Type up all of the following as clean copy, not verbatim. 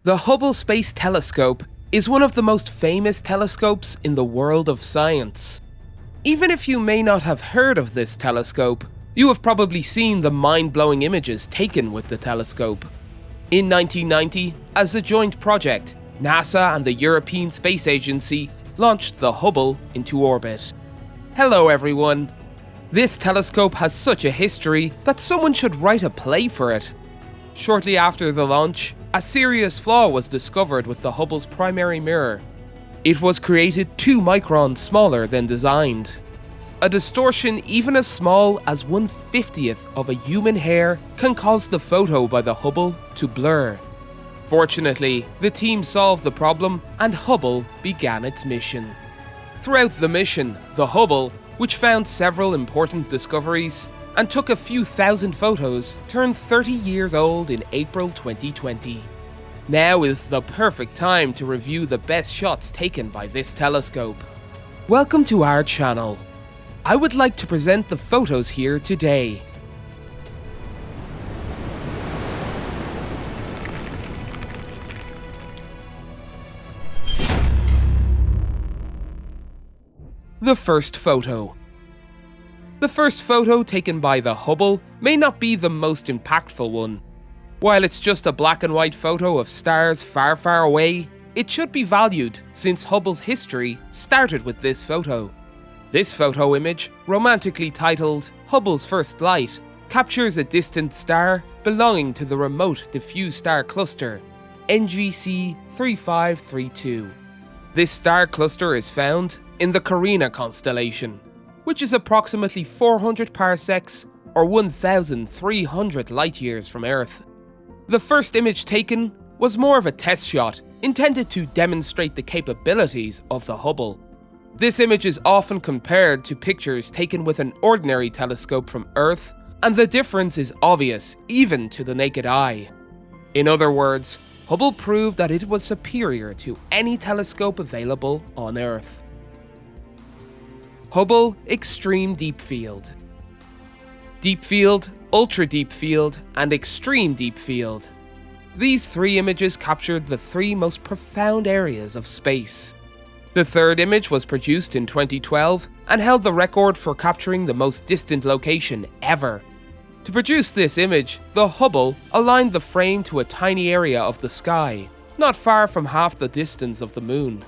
The Hubble Space Telescope is one of the most famous telescopes in the world of science. Even if you may not have heard of this telescope, you have probably seen the mind-blowing images taken with the telescope. In 1990, as a joint project, NASA and the European Space Agency launched the Hubble into orbit. Hello everyone! This telescope has such a history that someone should write a play for it. Shortly after the launch, a serious flaw was discovered with the Hubble's primary mirror. It was created 2 microns smaller than designed. A distortion even as small as 1/50th of a human hair can cause the photo by the Hubble to blur. Fortunately, the team solved the problem and Hubble began its mission. Throughout the mission, the Hubble, which found several important discoveries and took a few thousand photos, turned 30 years old in April 2020. Now is the perfect time to review the best shots taken by this telescope. Welcome to our channel. I would like to present the photos here today. The first photo. The first photo taken by the Hubble may not be the most impactful one. While it's just a black and white photo of stars far, far away, it should be valued since Hubble's history started with this photo. This photo image, romantically titled Hubble's First Light, captures a distant star belonging to the Remote Diffuse Star Cluster, NGC 3532. This star cluster is found in the Carina constellation, which is approximately 400 parsecs or 1,300 light-years from Earth. The first image taken was more of a test shot intended to demonstrate the capabilities of the Hubble. This image is often compared to pictures taken with an ordinary telescope from Earth, and the difference is obvious even to the naked eye. In other words, Hubble proved that it was superior to any telescope available on Earth. Hubble Extreme Deep Field. Deep Field, Ultra Deep Field, and Extreme Deep Field. These 3 images captured the 3 most profound areas of space. The third image was produced in 2012 and held the record for capturing the most distant location ever. To produce this image, the Hubble aligned the frame to a tiny area of the sky, not far from half the distance of the Moon.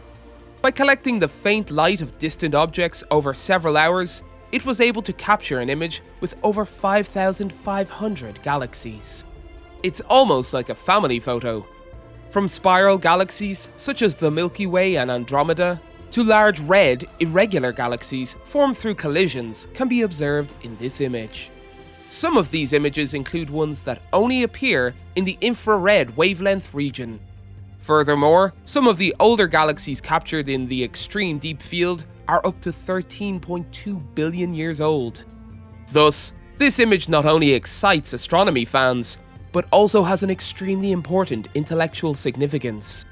By collecting the faint light of distant objects over several hours, it was able to capture an image with over 5,500 galaxies. It's almost like a family photo. From spiral galaxies such as the Milky Way and Andromeda, to large red, irregular galaxies formed through collisions can be observed in this image. Some of these images include ones that only appear in the infrared wavelength region. Furthermore, some of the older galaxies captured in the extreme deep field are up to 13.2 billion years old. Thus, this image not only excites astronomy fans, but also has an extremely important intellectual significance.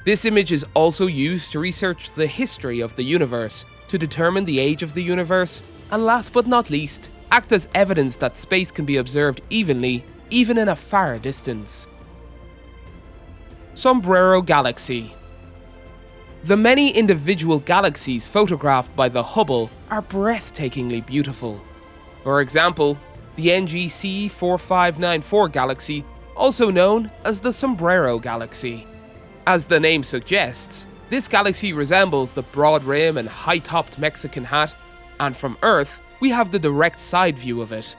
This image is also used to research the history of the universe, to determine the age of the universe, and last but not least, act as evidence that space can be observed evenly, even in a far distance. Sombrero Galaxy. The many individual galaxies photographed by the Hubble are breathtakingly beautiful. For example, the NGC 4594 galaxy, also known as the Sombrero Galaxy. As the name suggests, this galaxy resembles the broad rim and high-topped Mexican hat, and from Earth, we have the direct side view of it.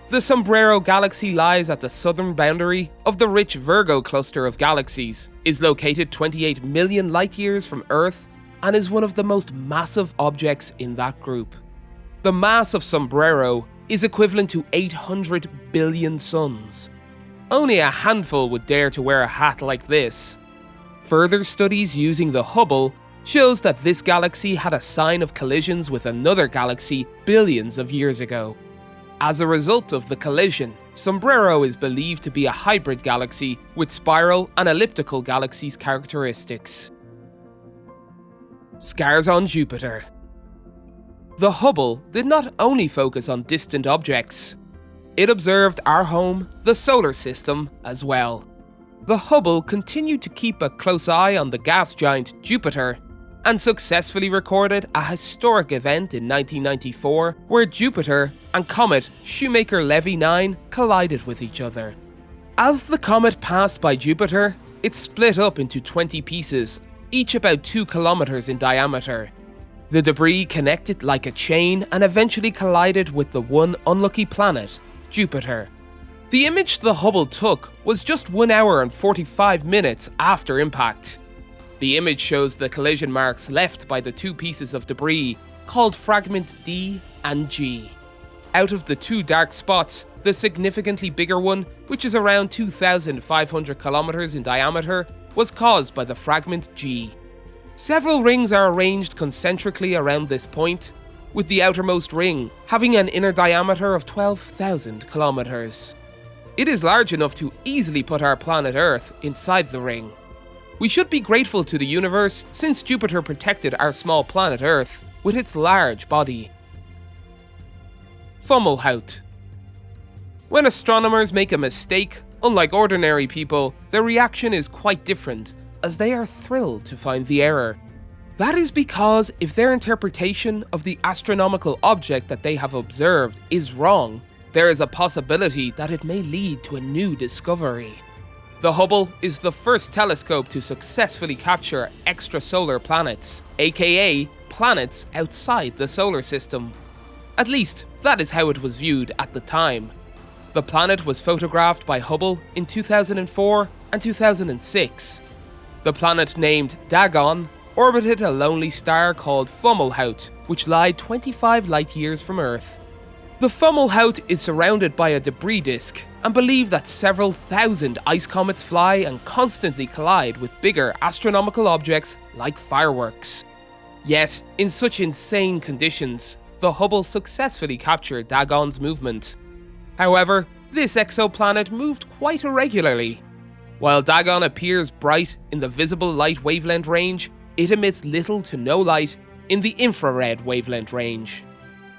The Sombrero Galaxy lies at the southern boundary of the rich Virgo cluster of galaxies, is located 28 million light-years from Earth, and is one of the most massive objects in that group. The mass of Sombrero is equivalent to 800 billion suns. Only a handful would dare to wear a hat like this. Further studies using the Hubble shows that this galaxy had a sign of collisions with another galaxy billions of years ago. As a result of the collision, Sombrero is believed to be a hybrid galaxy with spiral and elliptical galaxies characteristics. Scars on Jupiter. The Hubble did not only focus on distant objects, it observed our home, the solar system, as well. The Hubble continued to keep a close eye on the gas giant Jupiter and successfully recorded a historic event in 1994 where Jupiter and comet Shoemaker-Levy 9 collided with each other. As the comet passed by Jupiter, it split up into 20 pieces, each about 2 kilometers in diameter. The debris connected like a chain and eventually collided with the one unlucky planet, Jupiter. The image the Hubble took was just 1 hour and 45 minutes after impact. The image shows the collision marks left by the 2 pieces of debris, called fragment D and G. Out of the 2 dark spots, the significantly bigger one, which is around 2,500 kilometers in diameter, was caused by the fragment G. Several rings are arranged concentrically around this point, with the outermost ring having an inner diameter of 12,000 kilometers. It is large enough to easily put our planet Earth inside the ring. We should be grateful to the universe since Jupiter protected our small planet Earth with its large body. Fomalhaut. When astronomers make a mistake, unlike ordinary people, their reaction is quite different, as they are thrilled to find the error. That is because if their interpretation of the astronomical object that they have observed is wrong, there is a possibility that it may lead to a new discovery. The Hubble is the first telescope to successfully capture extrasolar planets, aka planets outside the solar system. At least, that is how it was viewed at the time. The planet was photographed by Hubble in 2004 and 2006. The planet named Dagon orbited a lonely star called Fomalhaut, which lied 25 light-years from Earth. The Fomalhaut is surrounded by a debris disk and believed that several thousand ice comets fly and constantly collide with bigger astronomical objects like fireworks. Yet, in such insane conditions, the Hubble successfully captured Dagon's movement. However, this exoplanet moved quite irregularly. While Dagon appears bright in the visible light wavelength range, it emits little to no light in the infrared wavelength range.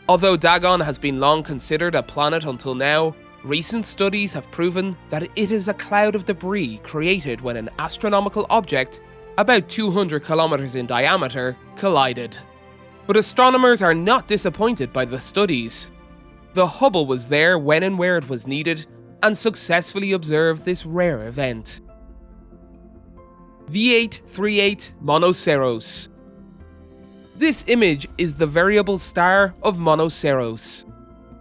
Although Dagon has been long considered a planet until now, recent studies have proven that it is a cloud of debris created when an astronomical object, about 200 kilometers in diameter, collided. But astronomers are not disappointed by the studies. The Hubble was there when and where it was needed, and successfully observed this rare event. V838 Monoceros. This image is the variable star of Monoceros.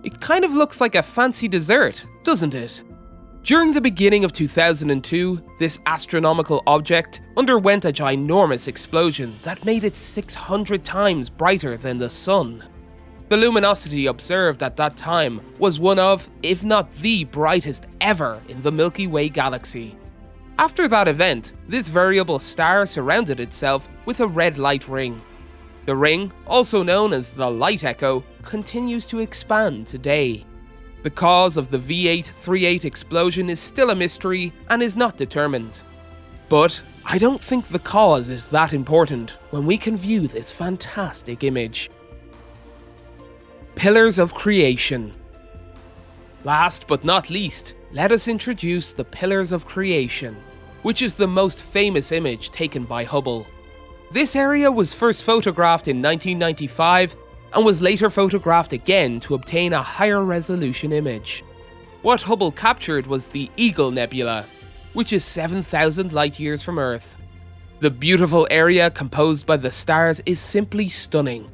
It kind of looks like a fancy dessert, doesn't it? During the beginning of 2002, this astronomical object underwent a ginormous explosion that made it 600 times brighter than the Sun. The luminosity observed at that time was one of, if not the brightest ever in the Milky Way galaxy. After that event, this variable star surrounded itself with a red light ring. The ring, also known as the light echo, continues to expand today. The cause of the V838 explosion is still a mystery and is not determined. But I don't think the cause is that important when we can view this fantastic image. Pillars of Creation. Last but not least, let us introduce the Pillars of Creation, which is the most famous image taken by Hubble. This area was first photographed in 1995 and was later photographed again to obtain a higher resolution image. What Hubble captured was the Eagle Nebula, which is 7,000 light-years from Earth. The beautiful area composed by the stars is simply stunning.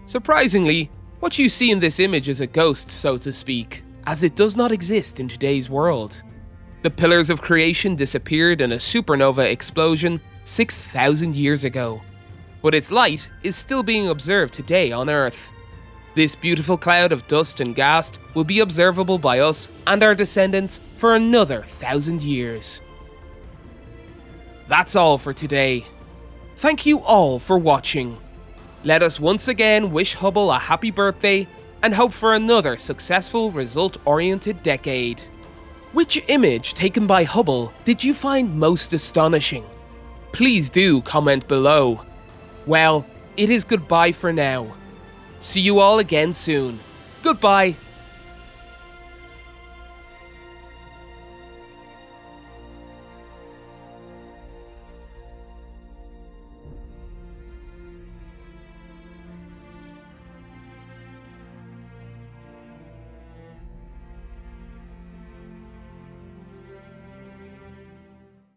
Surprisingly, what you see in this image is a ghost, so to speak, as it does not exist in today's world. The Pillars of Creation disappeared in a supernova explosion 6,000 years ago, but its light is still being observed today on Earth. This beautiful cloud of dust and gas will be observable by us and our descendants for another 1,000 years. That's all for today. Thank you all for watching. Let us once again wish Hubble a happy birthday and hope for another successful result-oriented decade. Which image taken by Hubble did you find most astonishing? Please do comment below. Well, it is goodbye for now. See you all again soon. Goodbye.